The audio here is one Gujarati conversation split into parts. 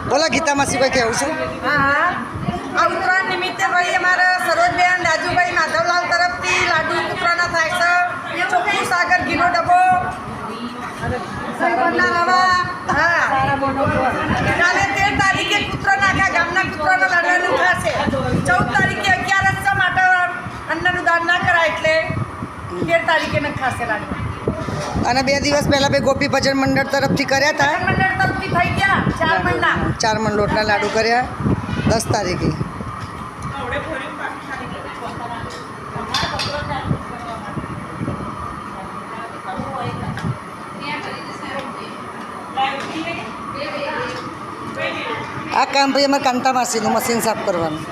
बोला गीता मासी भाई केवु छे? हाँ आ उत्तरायण निमित्ते भाई अमारा सरोजबेन राजूभाई माधवलाल तरफथी लाडू उत्तरायण थाय छे। ચોખ્ખું સાગર ઘીનો ડબ્બો સરબતના રવા હા કાલે 13 તારીખે કૂતરાના આખા ગામના કૂતરાના લાડવાનું થશે। 14 તારીખે 11 માટે અન્નનું દાન ના કરાય એટલે 13 તારીખે ન ખાશે લાડુ। અને 2 દિવસ પહેલા બે ગોપી ભજન મંડળ તરફથી કર્યા હતા। મંડળ તરફથી થઈ ગયા 4 મહિના 4 મણ લોટના લાડુ કર્યા 10 તારીખે। આ કામ ભાઈ અમારે કાંતા માસીનું મશીન સાફ કરવાનું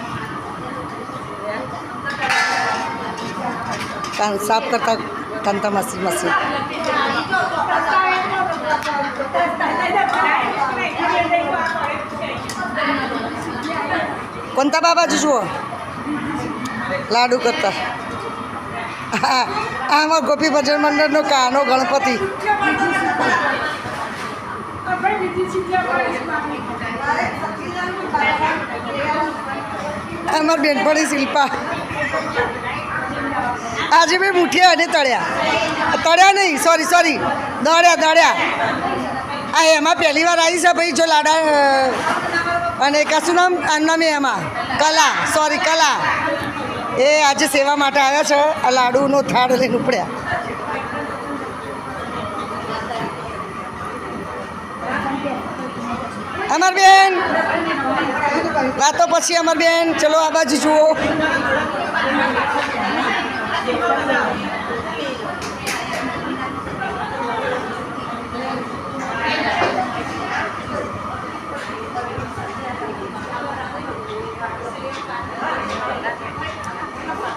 સાફ કરતા કાંતા માસી મશીન કોણતા બાબાજી જુઓ લાડુ કરતા આ અમારો ગોપી ભજન મંડળનો કાનો ગણપતિ અમારી બેનપણી શિલ્પા આજે મેં મુઠિયા અને તળ્યા નહીં સોરી દળ્યા આ એમાં પહેલી વાર આવી છે ભાઈ જો લાડા અને કશું નામ આમના મેં એમાં કલા એ આજે સેવા માટે આવ્યા છે આ લાડુનો થાળ લઈને ઉપડ્યા અમાર બેન વાતો પછી અમાર બેન ચલો આ બાજુ જુઓ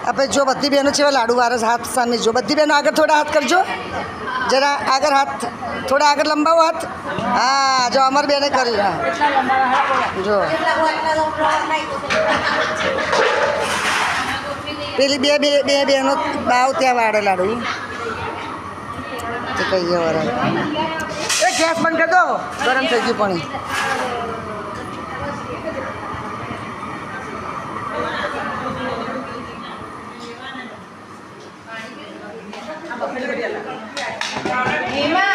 આપણે જો બધી બહેનો છે લાડુ વારસ હાથ સામે જો બધી બહેનો આગળ થોડા હાથ કરજો જરા આગળ હાથ થોડા આગળ લંબાવો હાથ હા જો અમર બેને કર્યું હા જો પેલી બે બહેનો બાવ ત્યાં વાળે લાડુ તો કહીએ વરા એ ગેસ બંધ કરી દો ગરમ થઈ ગયું પાણી એમાં